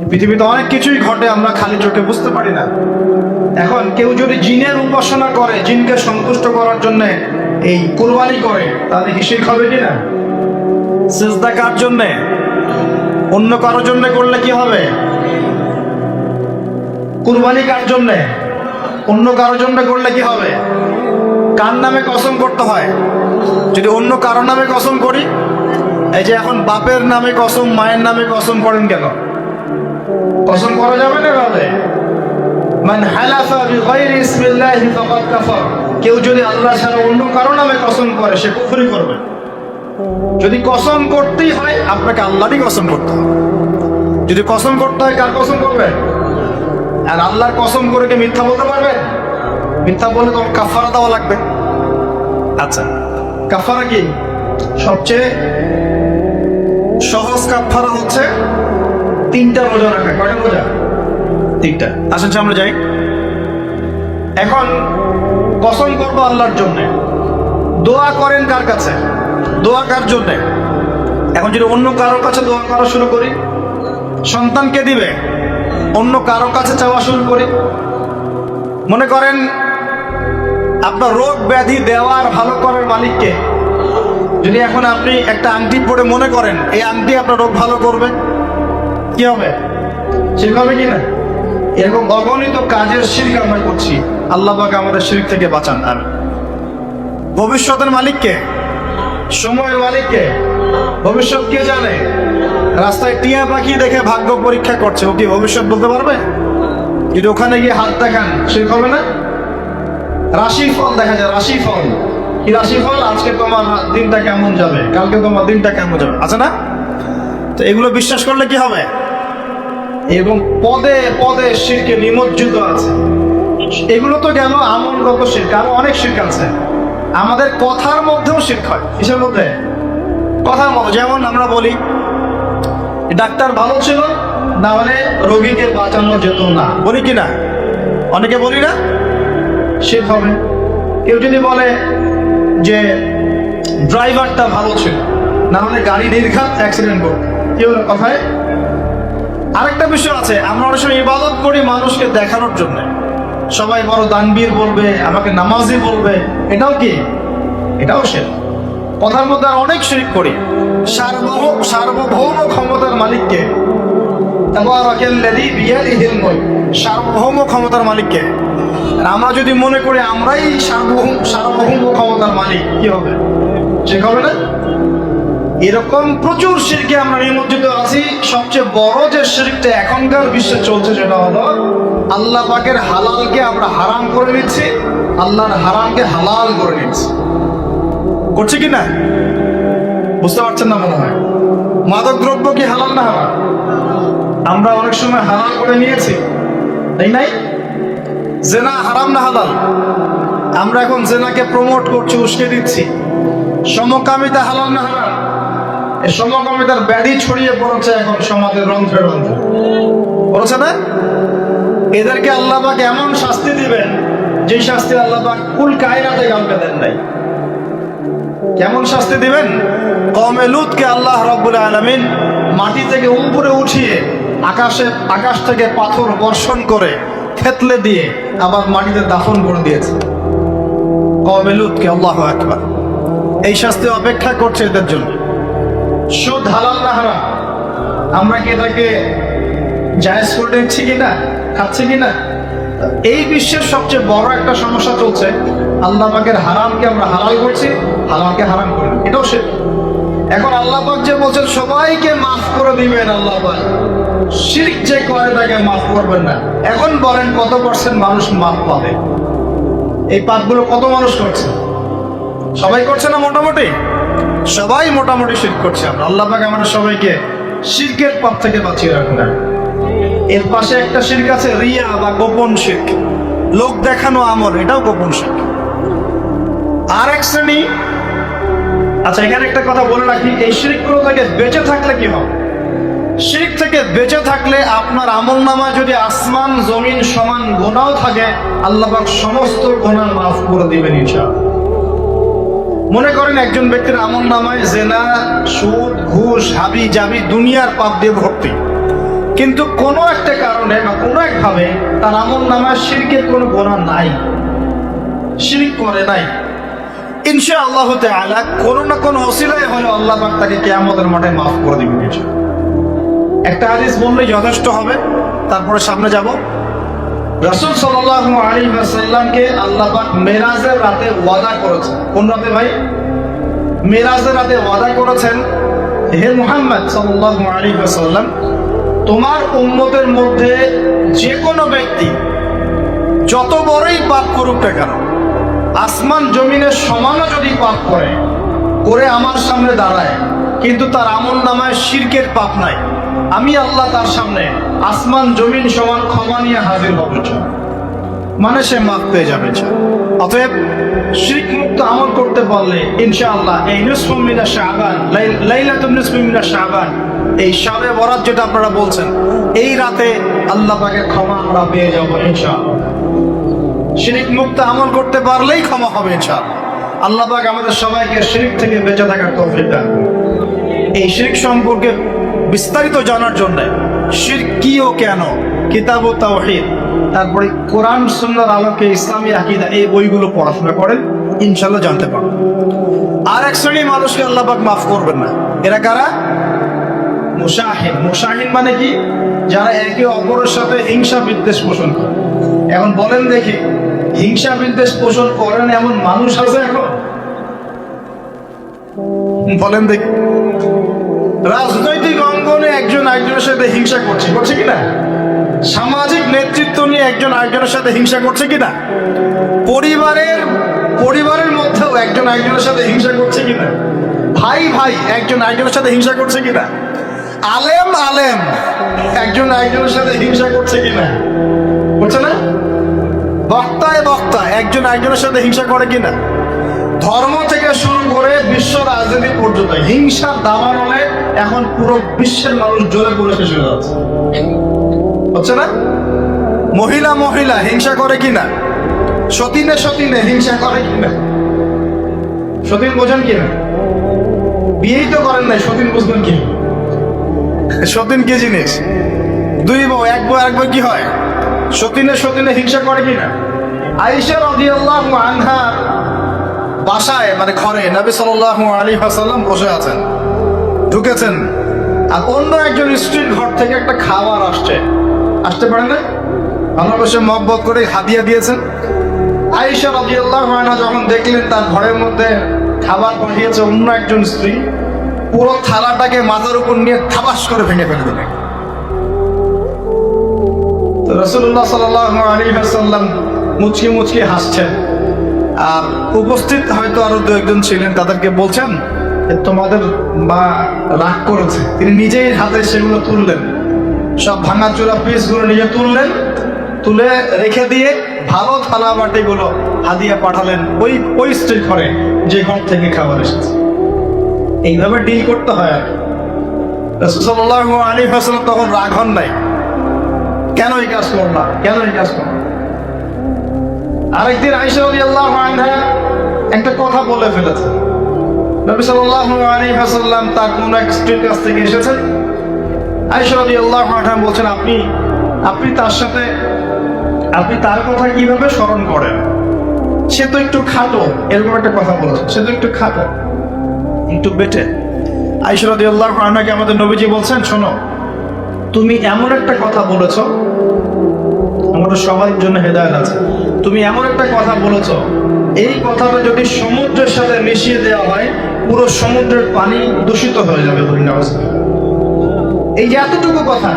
পৃথিবীতে অনেক কিছুই ঘটে, আমরা খালি চোখে বুঝতে পারি না। এখন কেউ যদি জিনের উপাসনা করে, জিনকে সন্তুষ্ট করার জন্য এই কুরবানি করে, তাহলে কি শিরক হবে কিনা? সিজদা কার জন্য? অন্য কারোর জন্য করলে কি হবে? কুরবানি কার জন্য? অন্য কারোর জন্য করলে কি হবে? কার নামে কসম করতে হয়? যদি অন্য কারোর নামে কসম করি, এই যে এখন বাপের নামে কসম, মায়ের নামে কসম করেন কেন? কসম করা যাবে না ভাবে। মান হালাফা বিগাইরি ইসমিল্লাহি ফাকাদ কাফার, কেউ যদি আল্লাহ ছাড়া অন্য কারো নামে কসম করে সে কুফরি করবে। যদি কসম করতেই হয় আপনাকে আল্লাহরই কসম করতে হবে। যদি কসম করতে হয় কার কসম করবে? আর আল্লাহর কসম করে কি মিথ্যা বলতে পারবে? মিথ্যা বলে তোমার কাফারা দেওয়া লাগবে। আচ্ছা, কাফারা কি? সবচেয়ে সহজ কাফারা হচ্ছে 3টা রোজা রাখা। কয়টা রোজা? 3টা। আসেন সামনে যাই। এখন কসম করবো আল্লাহর জন্য, দোয়া করেন কার কাছে? দোয়া কার জন্য? এখন যদি অন্য কারোর কাছে দোয়া করা শুরু করি, সন্তানকে দিবে, অন্য কারো কাছে চাওয়া শুরু করি, মনে করেন আপনার রোগ ব্যাধি দেওয়ার ভালো করার মালিককে যদি এখন আপনি একটা আংটি পরে মনে করেন এই আংটি আপনার রোগ ভালো করবে, কি হবে? শিরক হবে কিনা? এরকম অগণিত কাজের শিরক আমরা করছি। আল্লাহ পাক আমাদের শিরক থেকে বাঁচান। আমি ভবিষ্যতের মালিককে, সময়ের মালিককে, ভবিষ্যৎ কে জানে? রাস্তায় টিয়া পাখি দেখে ভাগ্য পরীক্ষা করছে, ও কি ভবিষ্যৎ বলতে পারবে? যদি ওখানে গিয়ে হাত দেখান শিরক হবে না? রাশিফল দেখা যায়, রাশিফল কি? রাশিফল আজকে তোমার দিনটা কেমন যাবে, কালকে তোমার দিনটা কেমন যাবে, আছে না? তো এগুলো বিশ্বাস করলে কি হবে? এবং পদে পদে শিরকে নিমজ্জিত আছে। এগুলো তো গেল আমলগত শিরক, আরো অনেক শিরক আছে। আমাদের কথার মধ্যেও শিরক হয়। কিসের মধ্যে? কথার মধ্যে। যেমন আমরা বলি ডাক্তার ভালো ছিল, না হলে রোগীকে বাঁচানো যেত না, বলি কি না? অনেকে বলি না? শিরক হবে। কেউ যদি বলে যে ড্রাইভারটা ভালো ছিল, না হলে গাড়ি নির্ঘাত অ্যাক্সিডেন্ট করত, কি হলো কথায়? আরেকটা বিষয় আছে, আমরা অনেক সময় ইবাদত করি মানুষকে দেখানোর জন্য। সবাই বড় দানবীর বলবে, আমাকে নামাজি বলবে, এটাও কি? এটাও শিরক। কথার মধ্যে আর অনেক শিরক করি। সার্বভৌম ক্ষমতার মালিককে, তাবারাকাল্লাযী বিয়াদিহিল মুলক, সার্বভৌম ক্ষমতার মালিককে আমরা যদি মনে করি আমরাই সার্বভৌম ক্ষমতার মালিক, কি হবে? শিরক হবে না? এরকম প্রচুর শিরকে আমরা নিমজ্জিত আছি। সবচেয়ে বড় যে শিরকটা এখনকার বিশ্বে চলছে সেটা হলো আল্লাহ পাকের হালালকে আমরা হারাম করে নিচ্ছি, আল্লাহর হারামকে হালাল করে নিচ্ছি। করছে কি না? বুঝতে পারছেন না মনে হয়। মাদক দ্রব্য কি হালাল না হারাম? আমরা অনেক সময় হালাল করে নিয়েছি, তাই নাই? জেনা হারাম না হালাল? আমরা এখন জেনাকে প্রমোট করছি, উস্কে দিচ্ছি। সমকামিতা হালাল না হারাম? এই সমকামিতার ব্যাধি ছড়িয়ে পড়েছে এখন সমাজের রন্ধ্রে রন্ধ্রে, বলছে না? এদেরকে আল্লাহ পাক এমন শাস্তি দিবেন যে শাস্তি আল্লাহ পাক কুল কায়নাতে কাউকে দেন নাই। কেমন শাস্তি দিবেন? কওমে লূতকে আল্লাহ রাব্বুল আলামিন মাটি থেকে উপরে উঠিয়ে আকাশ থেকে পাথর বর্ষণ করে থেতলে দিয়ে আবার মাটিতে দাফন করে দিয়েছে কওমে লূতকে। আল্লাহু আকবার। এই শাস্তি অপেক্ষা করছে এদের জন্য। সুদ হালাল না হারাম? আমরা কি এটাকে জায়েজ করে নিচ্ছি কিনা, খাচ্ছি কিনা? এই বিশ্বের সবচেয়ে বড় একটা সমস্যা চলছে, আল্লাহ পাকের হারামকে আমরা হালাল করছি, হালালকে হারাম করি, এটাও শিরক। এখন আল্লাহ পাক যে বলছেন সবাইকে মাফ করে দিবেন, আল্লাহ পাক শিরক যে করে তাকে মাফ করবেন না। এখন বলেন কত % মানুষ মাফ পাবে? এই পাপগুলো কত মানুষ করছে? সবাই করছে না? মোটামুটি সবাই মোটামুটি শিরক করছে। আমরা আল্লাহ পাক আমাদের সবাইকে শিরকের পাপ থেকে বাঁচিয়ে রাখুন। এর পাশে একটা শিরক আছে রিয়া বা গোপন শিরক, লোক দেখানো আমল, এটাও গোপন শিরক। আর এক শ্রেণী। আচ্ছা, এখানে একটা কথা বলে রাখি, এই শিরকগুলো থেকে বেঁচে থাকলে কি হবে? শিরক থেকে বেঁচে থাকলে আপনার আমলনামায় যদি আসমান জমিন সমান গুনাহ থাকে, আল্লাহ পাক সমস্ত গুনাহ মাফ করে দিবেন ইনশাআল্লাহ। মনে করেন একজন ব্যক্তির আমলনামায় জেনা, সুদ, ঘুষ, হাবি জাবি দুনিয়ার পাপ দিয়ে ভর্তি, কিন্তু কোনো একটা কারণে বা কোনো একভাবে তার আমল নামায় শিরকের কোনো গুনাহ নাই, শিরক করে নাই, ইনশাআল্লাহ তাআলা কোনো না কোনো ওসিলায় হলে আল্লাহ পাক তাকে কিয়ামতের মাঠে মাফ করে দিবেন ইনশাআল্লাহ। একটা হাদিস বললে যথেষ্ট হবে, তারপরে সামনে যাব। রাসূল সাল্লাল্লাহু আলাইহি ওয়াসাল্লামকে আল্লাহ পাক মেরাজের রাতে ওয়াদা করেছেন। কোন রাতে ভাই? মেরাজের রাতে ওয়াদা করেছেন, হে মুহাম্মদ সাল্লাল্লাহু আলাইহি ওয়াসাল্লাম, তোমার উম্মতের মধ্যে যে কোনো ব্যক্তি যত বড়ই পাপ করুক না কেন, আসমান জমিনের সমানও যদি পাপ করে আমার সামনে দাঁড়ায়, কিন্তু তার আমল নামায় শিরকের পাপ নাই, আমি আল্লাহ তার সামনে আসমান জমিন সমান ক্ষমা নিয়ে হাজির হব, মানে সে মাফ পেয়ে যাবে। অতএব শিরক মুক্ত আমল করতে পারলে ইনশাআল্লাহ এই নিসফু মিনা শাবান, লাইলাতুন নিসফু মিনা শাবান, এই শাবে বরাত যেটা আপনারা বলছেন, এই রাতে আল্লাহ পাকের ক্ষমা আমরা পেয়ে যাব ইনশাআল্লাহ। শিরক মুক্ত আমল করতে পারলেই ক্ষমা হবে ইনশাআল্লাহ। আল্লাহ পাক আমাদের সবাইকে শিরক থেকে বেঁচে থাকার তৌফিক দান করুন। এই শিরক সম্পর্কে বিস্তারিত জানার জন্য শিরক কি ও কেন, কিতাব ও তাওহীদ, তারপরে কোরআন সুন্নাহর আলোকে ইসলামী আকীদা, এই বইগুলো পড়াশোনা করেন, ইনশাআল্লাহ জানতে পারবেন। আর এক শ্রেণীর মানুষকে আল্লাহ পাক মাফ করবেন না। এরা কারা? মুশাহিন। মুশাহিন মানে কি? যারা একে অপরের সাথে হিংসা বিদ্বেষ পোষণ করে। এখন বলেন দেখি, হিংসা বিদ্বেষ পোষণ করেন এমন মানুষ আছে এখন? বলেন দেখি। রাজনৈতিক অঙ্গনে একজন আরেকজনের সাথে হিংসা করছে কিনা? সামাজিক নেতৃত্ব নিয়ে একজন আরেকজনের সাথে হিংসা করছে কিনা? পরিবারের মধ্যেও একজন আরেকজনের সাথে হিংসা করছে কিনা? ভাই একজন আরেকজনের সাথে হিংসা করছে কিনা? আলেম একজন আরেকজনের সাথে হিংসা করছে কিনা? করছে না? বক্তা একজন আরেকজনের সাথে হিংসা করে কিনা? ধর্ম থেকে শুরু করে বিশ্ব রাজনীতি পর্যন্ত হিংসার দাবানলে এখন পুরো বিশ্বের মানুষ জ্বলে পুড়ে শেষ হয়ে যাচ্ছে, হচ্ছে না? মহিলা হিংসা করে কিনা? সতীনে হিংসা করে কিনা? সতীন বোঝেন কিনা? বিয়েই তো করেন নাই, সতীন বুঝবেন কি? সতীন কি জিনিস? দুই বউ, এক বউ কি হয়? সতীনে হিংসা করে কিনা? আয়েশা রাদিয়াল্লাহু আনহা বাসায়, মানে ঘরে নবী সাল্লাল্লাহু আলাইহি ওয়াসাল্লাম বসে আছেন, ঢুকেছেন, আর অন্য একজন স্ত্রীর ঘর থেকে একটা খাবার আসতে পারে না, ভালোবাসে মহব্বত করে হাদিয়া দিয়েছেন। আয়েশা রাদিয়াল্লাহু আনহা যখন দেখলেন তার ঘরের মধ্যে খাবার পাঠিয়েছে অন্য একজন স্ত্রী, পুরো থালাটাকে মাথার উপর নিয়ে থাবাস করে ভেঙে ফেলে দিলেন। তো রাসূলুল্লাহ সাল্লাল্লাহু আলাইহি ওয়াসাল্লাম মুচকি হাসছেন, আর উপস্থিত হয়তো আরো দু একজন ছিলেন, তাদেরকে বলছেন তোমাদের মা রাগ করেছে। তিনি নিজেই হাতে সেগুলো তুললেন, সব ভাঙাচোরা পিসগুলো নিজে তুলে রেখে দিয়ে ভালো থালা বাটিগুলো হাদিয়া পাঠালেন ওই স্ত্রীর ঘরে, যে ঘর থেকে খাবার এসেছে। এইভাবে ডিল করতে হয়। আর রাসূল সাল্লাল্লাহু আলাইহি ওয়াসাল্লাম তখন রাগ হন নাই, কেন এই কাজ করলাম। আরেকদিন আয়েশা রাদিয়াল্লাহু আনহা একটা কথা বলে ফেলেছে। নবী সাল্লাল্লাহু আলাইহি ওয়াসাল্লাম তার কোন এক স্ত্রীর কাছ থেকে এসেছেন, আয়েশা রাদিয়াল্লাহু আনহা বলছেন, আপনি তার কথা কিভাবে স্মরণ করেন? সে তো একটু খাটো, এরকম একটা কথা বলেছে, সে তো একটু খাটো, একটু বেটে। আয়েশা রাদিয়াল্লাহু আনহাকে আমাদের নবীজি বলছেন, শোনো, তুমি এমন একটা কথা বলেছো, আমাদের সবার জন্য হেদায়েত আছে, তুমি এমন একটা কথা বলেছো, এই কথাটা যদি সমুদ্রের সাথে মিশিয়ে দেওয়া হয়, পুরো সমুদ্রের পানি দূষিত হয়ে যাবে। এই যে এতটুকু কথা,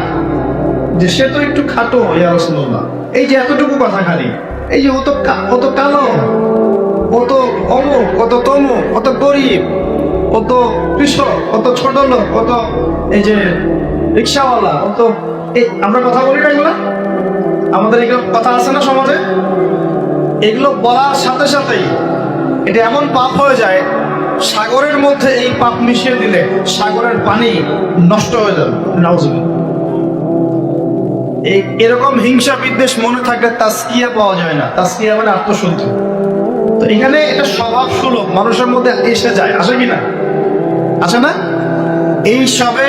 যে সে তো একটু খাটো, ইয়া রাসূলুল্লাহ, এই যে এতটুকু কথা, খালি এই যে অত কালো, অত অমুক, অত তমুক, অত গরিব, অত কৃষক, অত ছোট লোক, অত এই যে রিক্সাওয়ালা, অত আমরা কথা বলি না, এগুলো আমাদের এগুলো কথা আছে না সমাজে। এগুলো বলার সাথে সাথেই এটা এমন পাপ হয়ে যায়, সাগরের মধ্যে এই পাপ মিশিয়ে দিলে সাগরের পানি নষ্ট হয়ে যাবে। নাউজুবিল্লাহ। এরকম হিংসা বিদ্বেষ মনে থাকলে তাসকিয়া পাওয়া যায় না। তাসকিয়া মানে আত্মশুদ্ধি। তো এখানে এটা স্বভাব সুলভ, মানুষের মধ্যে এসে যায়, আসে কি না? আসে না? এই সবে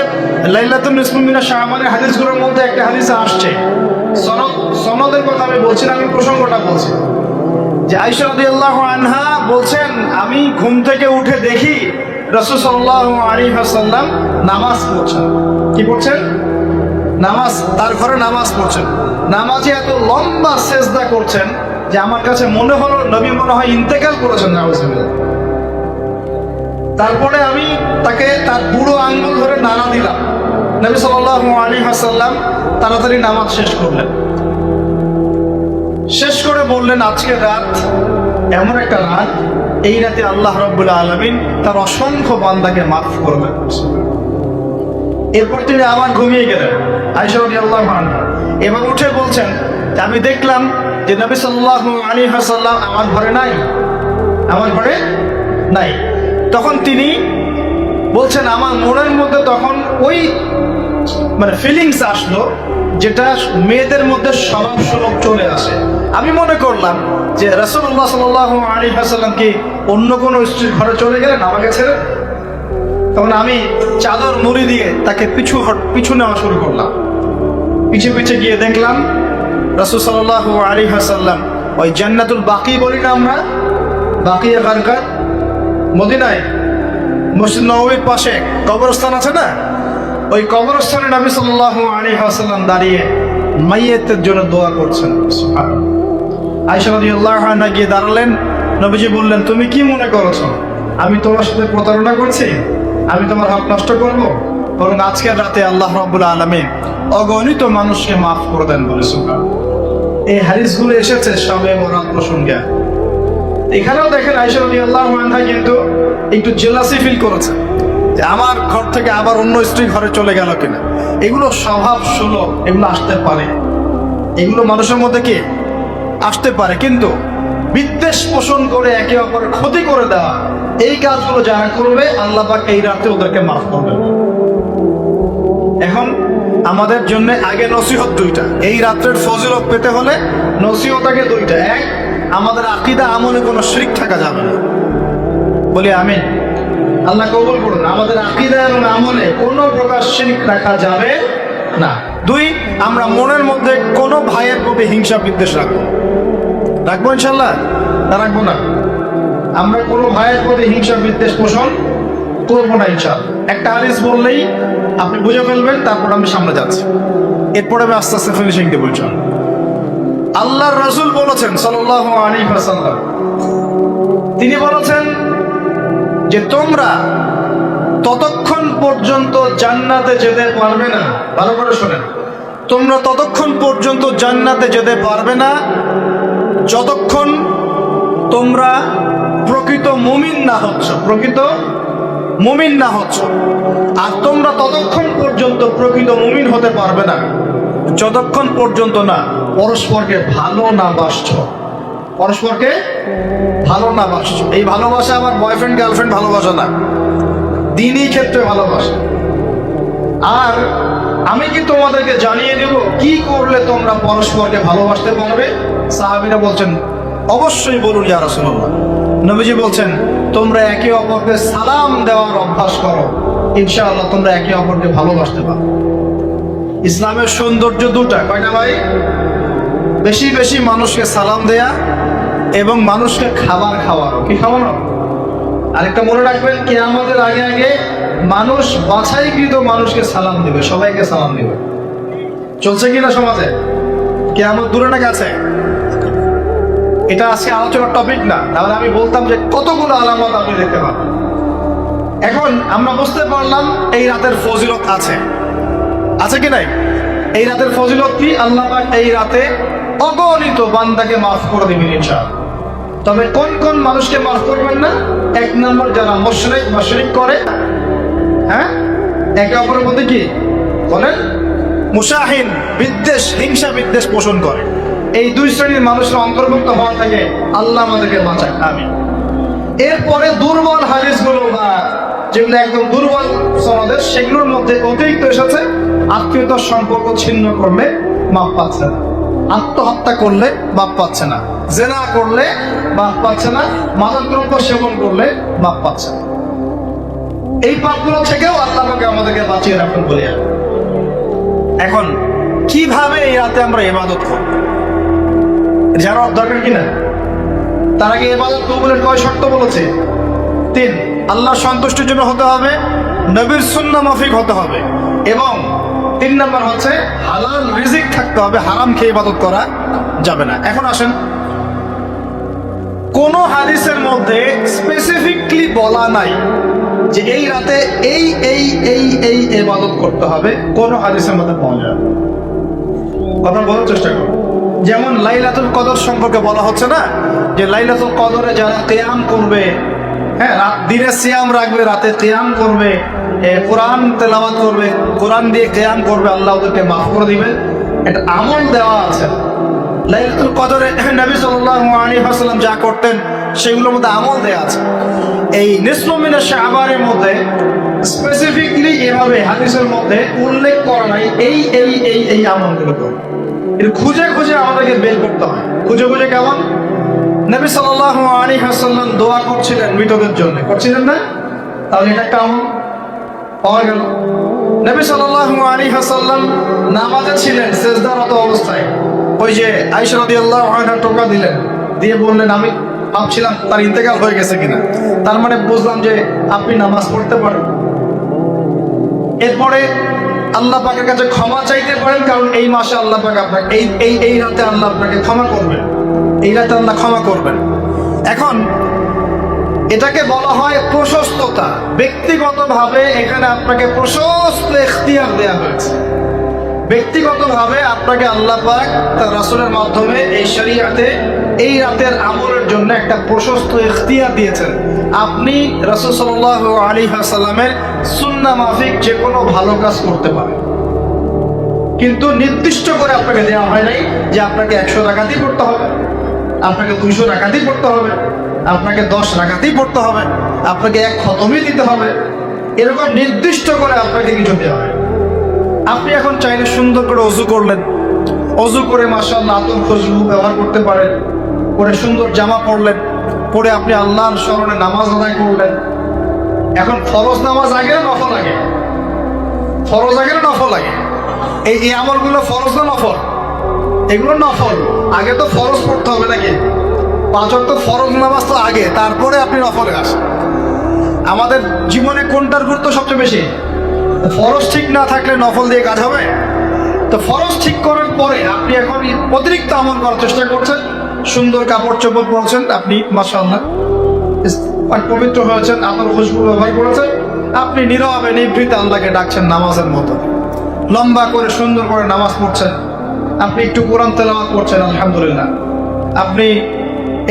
লাইলাতুল নিসফু মিনা শাবানের হাদিসগুলোর মধ্যে একটা হাদিসে আসছে, সনদের কথা আমি বলছি না, আমি প্রসঙ্গটা বলছি, যে আয়েশা রাদিয়াল্লাহু আনহা বলছেন আমি ঘুম থেকে উঠে দেখি রাসূল সাল্লাল্লাহু আলাইহি ওয়াসাল্লাম নামাজ পড়ছেন। কি পড়ছেন? নামাজ, তার ঘরে নামাজ পড়ছেন। নামাজে এত লম্বা সেজদা করছেন যে আমার কাছে মনে হলো নবী মনে হয় ইন্তেকাল করেছেন। নাউজুবিল্লাহ। তারপরে আমি তাকে তার বুড়ো আঙ্গুল ধরে নাড়া দিলাম। নবী সাল্লাল্লাহু আলাইহি ওয়াসাল্লাম তাড়াতাড়ি নামাজ শেষ করলেন। শেষ করে বললেন আজকের রাত এমন একটা রাত, এই রাতে আল্লাহ রাব্বুল আলামিন তার অসংখ্য বান্দাকে মাফ করবেন। এরপর তিনি আবার ঘুমিয়ে গেলেন আয়েশা রাদিয়াল্লাহু আনহা। এবার উঠে বলছেন যে আমি দেখলাম যে নবী সাল্লাল্লাহু আলাইহি ওয়াসাল্লাম আমার ঘরে নাই, আমার ঘরে নাই। তখন তিনি বলছেন আমার মনের মধ্যে তখন ওই ফিলিংস আসলো যেটা মেয়েদের মধ্যে স্বভাব সুলভ চলে আসে। আমি মনে করলাম যে রাসূলুল্লাহ সাল্লাল্লাহু আলাইহি ওয়াসাল্লাম কি অন্য কোনো স্ত্রীর ঘরে চলে গেলেন আমাকে ছেড়ে। তখন আমি চাদর মুড়ি দিয়ে তাকে পিছু নেওয়া শুরু করলাম। পিছে পিছে গিয়ে দেখলাম রাসূল সাল্লাল্লাহু আলাইহি ওয়াসাল্লাম ওই জান্নাতুল বাকি বলি না আমরা, বাকিয়া গারকাত, মদিনায় মসজিদ নববীর পাশে কবরস্থান আছে না, ওই কবরস্থানে নবী সাল্লাল্লাহু আলাইহি ওয়াসাল্লাম দাঁড়িয়ে মাইয়িতের জন্য দোয়া করছেন। সুবহানাল্লাহ। আয়েশা রাদিয়াল্লাহু আনহা গিয়ে দাঁড়ালেন। নবীজি বললেন তুমি কি মনে করছো আমি তোমার সাথে প্রতারণা করছি, আমি তোমার হক নষ্ট করব? বরং আজকের রাতে আল্লাহ রাব্বুল আলামিন অগণিত মানুষকে মাফ করে দেন বলে। সুবহানাল্লাহ। এই হাদিসগুলো এসেছে শবে বরাত প্রসঙ্গে। এখানেও দেখেন আয়েশা রাদিয়াল্লাহু আনহা কিন্তু একটু জেলাসি ফিল করেছে যে আমার ঘর থেকে আবার অন্য স্ত্রী ঘরে চলে গেল কিনা। এগুলো স্বভাব সুলভ, এগুলো আসতে পারে, এগুলো মানুষের মধ্যে কি আসতে পারে, কিন্তু বিদ্বেষ পোষণ করে একে অপরের ক্ষতি করে দেওয়া, এই কাজগুলো যারা করবে আল্লাহ পাক এই রাতে ওদেরকে মাফ করবেন। এখন আমাদের জন্য আগে নসিহত দুইটা। এই রাত্রের ফজিলত পেতে হলে নসিহত আগে দুইটা। এক, আমাদের আকীদা আমলে কোনো শিরক থাকা যাবে না, বলি আমিন। আল্লাহ কবুল করুন। আমাদের আকীদা এবং আমলে কোনো প্রকার শিরক রাখা যাবে না। দুই, আমরা মনের মধ্যে কোনো ভাইয়ের প্রতি হিংসা বিদ্বেষ রাখবো ইনশাল্লাহ? রাখবো না। আমরা কোনো ভাইয়ের প্রতি হিংসা বিদ্বেষ পোষণ করবো না ইনশাল্লাহ। একটা হাদিস বললেই আপনি বুঝে ফেলবেন, তারপর আমি সামনে যাচ্ছি, এরপরে আমি আস্তে আস্তে ফিনিশিং দেবো ইনশাল্লাহ। আল্লাহর রাসূল বলেছেন সাল্লাল্লাহু আলাইহি ওয়াসাল্লাম, তিনি বলেছেন যে তোমরা ততক্ষণ পর্যন্ত জান্নাতে যেতে পারবে না, ভালো করে শোনেন, তোমরা ততক্ষণ পর্যন্ত জান্নাতে যেতে পারবে না যতক্ষণ তোমরা প্রকৃত মুমিন না হচ্ছ, প্রকৃত মুমিন না হচ্ছ। আর তোমরা ততক্ষণ পর্যন্ত প্রকৃত মুমিন হতে পারবে না যতক্ষণ পর্যন্ত না পরস্পরকে ভালো না বাসছো, পরস্পরকে ভালো না বাসছো। এই ভালোবাসা আমার বয়ফ্রেন্ড গার্লফ্রেন্ড ভালোবাসা না, দিনই ক্ষেত্রে ভালোবাসা। আর আমি কি তোমাদেরকে জানিয়ে দেব কি করলে তোমরা পরস্পরকে ভালোবাসতে পারবে? সাহাবীরা বলছেন অবশ্যই বলুন ইয়া রাসূলুল্লাহ। নবীজি বলছেন তোমরা একে অপরকে সালাম দেওয়ার অভ্যাস করো, ইনশাআল্লাহ তোমরা একে অপরকে ভালোবাসতে পারবে। ইসলামের সৌন্দর্য দুটা, কয়টা ভাই? বেশি বেশি মানুষকে সালাম দেয়া এবং মানুষকে খাবার খাওয়ানো। কি খাওয়ানো? আরেকটা মনে রাখবেন, কিয়ামতের আগে আগে মানুষ বাছাইকৃত মানুষকে সালাম দিবে, সবাইকে সালাম দিবে। চলছে কিনা সমাজে? কিয়ামত দূরে না কাছে? এটা আজকে আলোচনার টপিক না, তাহলে আমি বলতাম যে কতগুলো আলামত আপনি দেখতে পাবেন। এখন আমরা বুঝতে পারলাম এই রাতের ফজিলত আছে, আছে কি নাই? এই রাতের ফজিলত কি? আল্লাহ পাক এই রাতে অগণিত বান্দাকে মাফ করে দিবেন ইনশাআল্লাহ। তবে কোন কোন মানুষকে মাফ করবেন না? এক নম্বর, যারা মুশরিক বা শিরক করে, হ্যাঁ, একে অপরের মধ্যে কি বলেন মুশাহিন, বিদ্বেষ, হিংসা বিদ্বেষ পোষণ করে, এই দুই শ্রেণীর মানুষের অন্তর্ভুক্ত হওয়া থেকে আল্লাহ আমাদেরকে বাঁচায়, আমিন। এরপরে দুর্বল হাদিসগুলো বা যেগুলো একদম দুর্বল সনদের, সেগুলোর মধ্যে অতিরিক্ত এসেছে আত্মীয়তার সম্পর্ক ছিন্ন করলে মাপ পাচ্ছে না, আত্মহত্যা করলে মাপ পাচ্ছে না, জেনা করলে মাপ পাচ্ছে না, মাদকদ্রব্য সেবন করলে মাপ পাচ্ছে না। এই পাপগুলো থেকেও আল্লাহ পাক আমাদেরকে বাঁচিয়ে রাখুন বলে। এখন কিভাবে এই রাতে আমরা ইবাদত করব জানার দরকার কিনা? তার আগে ইবাদত কবুলের কয় শর্ত বলেছে? 3। আল্লাহ সন্তুষ্টির জন্য হতে হবে, নবীর সুন্নাহ মাফিক হতে হবে, এবং 3 নম্বর হচ্ছে হালাল রিজিক থাকতে হবে, হারাম খেয়ে ইবাদত করা যাবে না। এখন আসেন, কোন হাদিসের মধ্যে স্পেসিফিকলি বলা নাই যে এই রাতে এই এই এই এই ইবাদত করতে হবে, কোন হাদিসের মধ্যে পাওয়া যায়? কথা বলার চেষ্টা করুন। যেমন লাইলাতুল কদর সম্পর্কে বলা হচ্ছে না, যে লাইলাতুল কদরে যারা কিয়াম করবে, হ্যাঁ, দিনে সিয়াম রাখবে, রাতে কিয়াম করবে, কোরআন তেলাওয়াত করবে, কোরআন দিয়ে কিয়াম করবে, আল্লাহ ওদেরকে মাফ করে দিবে, এটা আমল দেওয়া আছে। লাইলাতুল কদরে নবী সাল্লাল্লাহু আলাইহি ওয়াসাল্লাম যা করতেন সেগুলোর মধ্যে আমল দেওয়া আছে। এই নিসফু মিন শাবানের মধ্যে স্পেসিফিকলি এভাবে হাদিসের মধ্যে উল্লেখ করা নাই এই এই এই এই আমলগুলো করে। এটা খুঁজে খুঁজে আমাদেরকে বের করতে হয়। খুঁজে খুঁজে কেমন? নবী সাল্লাল্লাহু আলাইহি ওয়াসাল্লাম দোয়া করছিলেন মৃতদের জন্য, করছিলেন না? তাহলে এটা একটা আমল পাওয়া গেল। নবী সাল্লাল্লাহু আলাইহি ওয়াসাল্লাম নামাজে ছিলেন সিজদারত অবস্থায়, ওই যে আয়েশা রাদিয়াল্লাহু আনহা টোকা দিলেন, দিয়ে বললেন আমি ভাবছিলাম তার ইন্তেকাল হয়ে গেছে কিনা, তার মানে বুঝলাম যে আপনি নামাজ পড়তে পারেন। এরপরে আল্লাহ পাকের কাছে ক্ষমা চাইতে পারেন, কারণ এই মাসে আল্লাহ পাক আপনাকে এই রাতে আল্লাহ আপনাকে ক্ষমা করবেন, এই রাতে আল্লাহ ক্ষমা করবেন। এখন এটাকে বলা হয় প্রশস্ততা। ব্যক্তিগতভাবে এখানে আপনাকে প্রশস্ত ইখতিয়ার দেওয়া হয়েছে। ব্যক্তিগতভাবে আপনাকে আল্লাহ পাক তার রাসূলের মাধ্যমে এই শরীয়তে এই রাতের আমলের জন্য একটা প্রশস্ত ইখতিয়ার দিয়েছেন। আপনি রাসূল সাল্লাল্লাহু আলাইহি ওয়াসাল্লামের সুন্নাহ মাফিক যে কোনো ভালো কাজ করতে পারেন, কিন্তু নির্দিষ্ট করে আপনাকে দেওয়া হয় নাই যে আপনাকে 100 রাকাতই পড়তে হবে, আপনাকে 200 রাকাতই পড়তে হবে, আপনাকে 10 রাকাতই পড়তে হবে, আপনাকে 1 খতমই দিতে হবে, এরকম নির্দিষ্ট করে আপনাকে কিছু দেওয়া হয়। আপনি এখন চাইলে সুন্দর করে অজু করলেন, অজু করে মাশাআল্লাহ আতর খুশবু ব্যবহার করতে পারেন, পরে সুন্দর জামা পরলেন, পরে আপনি আল্লাহর স্মরণে নামাজ আদায় করলেন। এখন ফরজ নামাজ আগে না নফল আগে? ফরজ আগে না নফল আগে? এই আমলগুলো ফরজ না নফল? এগুলো নফল। আগে তো ফরজ পড়তে হবে নাকি? 5 ওয়াক্ত ফরজ নামাজ তো আগে, তারপরে আপনি নফলে আসেন। আমাদের জীবনে কোনটার গুরুত্ব সবচেয়ে বেশি? ফরজ ঠিক না থাকলে নফল দিয়ে কাজ হবে? তো ফরজ ঠিক করার পরে আপনি এখন অতিরিক্ত আমল করার চেষ্টা করছেন, সুন্দর কাপড় চোপড় পরছেন, আপনি মাশাআল্লাহ পবিত্র হয়েছেন, আতর খুশবু ব্যবহার করেছেন, আপনি নীরবে নিভৃতে আল্লাহকে ডাকছেন নামাজের মতো, লম্বা করে সুন্দর করে নামাজ পড়ছেন, আপনি একটু কোরআন তেলাওয়াত করছেন, আলহামদুলিল্লাহ। আপনি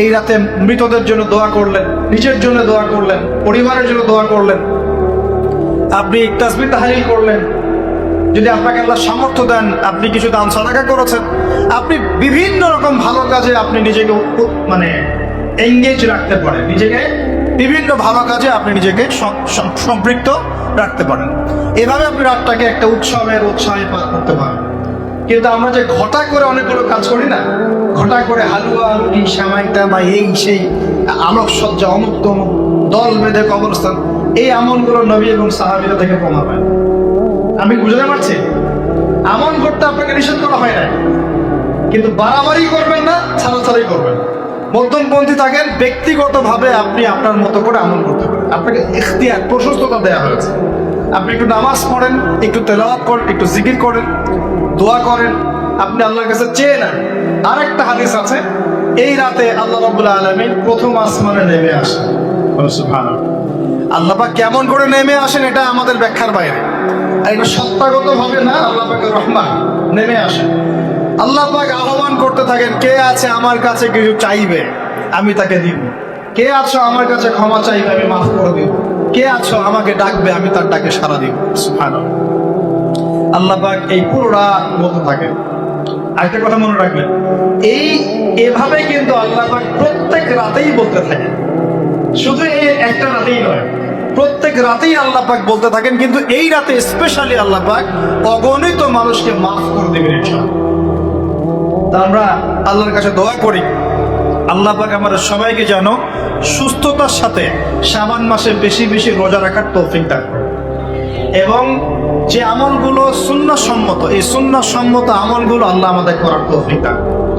এই রাতে মৃতদের জন্য দোয়া করলেন, নিজের জন্য দোয়া করলেন, পরিবারের জন্য দোয়া করলেন, আপনি তাসবিহ তাহলিল করলেন, যদি আপনাকে আল্লাহ সামর্থ্য দেন আপনি কিছু দান সাদাকা করেছেন, আপনি বিভিন্ন রকম ভালো কাজে আপনি নিজেকে মানে এঙ্গেজ রাখতে পারেন, নিজেকে বিভিন্ন ভালো কাজে আপনি নিজেকে সম্পৃক্ত রাখতে পারেন। এভাবে আপনি রাতটাকে একটা উৎসাহে পার করতে পারেন। কিন্তু আমরা যে ঘটা করে অনেকগুলো কাজ করি না, ঘটা করে হালুয়া রুটি সামাই তামাই এই সেই আলোকসজ্জা অমুক তমুক দল বেঁধে কবরস্থান, এই আমলগুলো নবী এবং সাহাবীরা থেকে প্রমাণ হয়। আমি বুঝতে পারছি আমল করতে আপনাকে নিষেধ করা হয় না, কিন্তু বাড়াবাড়ি করবেন না, ছাড়াছাড়ি করবেন, মধ্যমপন্থী থাকেন। ব্যক্তিগতভাবে আপনি আপনার মতো করে আমল করতে পারেন, আপনাকে ইখতিয়ার প্রশস্ততা দেওয়া হয়েছে। আপনি একটু নামাজ পড়েন, একটু তেলাওয়াত করেন, একটু জিকির করেন, দোয়া করেন, আপনি আল্লাহর কাছে চেয়ে নেন। আরেকটা হাদিস আছে, এই রাতে আল্লাহ রাব্বুল আলামিন প্রথম আসমানে নেমে আসেন। সুবহানাল্লাহ। আল্লাহ পাক কেমন করে নেমে আসেন এটা আমাদের ব্যাখ্যার বাইরে, আর এটা সত্তাগত ভাবে না, আল্লাহ পাকের রহমান নেমে আসেন। আল্লাহ পাক আহ্বান করতে থাকেন, কে আছে আমার কাছে কিছু চাইবে আমি তাকে দিব, কে আছো আমার কাছে ক্ষমা চাইবে আমি মাফ করে দিব, কে আছো আমাকে ডাকবে আমি তার ডাকে সাড়া দিব। সুবহানাল্লাহ। আল্লাহ পাক এই পুরো রাত বলতে থাকেন। আরেকটা কথা মনে রাখবেন, এভাবে কিন্তু আল্লাহ পাক প্রত্যেক রাতেই বলতে থাকেন, শুধু এই একটা রাতেই নয়, প্রত্যেক রাতেই আল্লাহ পাক বলতে থাকেন। কিন্তু এই রাতে স্পেশালি আল্লাহ পাক অগণিত মানুষকে মাফ করে দেবেন ইনশাআল্লাহ। তা আমরা আল্লাহর কাছে দোয়া করি, আল্লাহ পাক আমাদের সবাইকে যেন সুস্থতার সাথে শাবান মাসে বেশি বেশি রোজা রাখার তৌফিক দান করেন। এবং যে আমলগুলো সুন্নাহসম্মত, এই সুন্নাহসম্মত আমলগুলো আল্লাহ আমাদের করার তৌফিক দান করেন।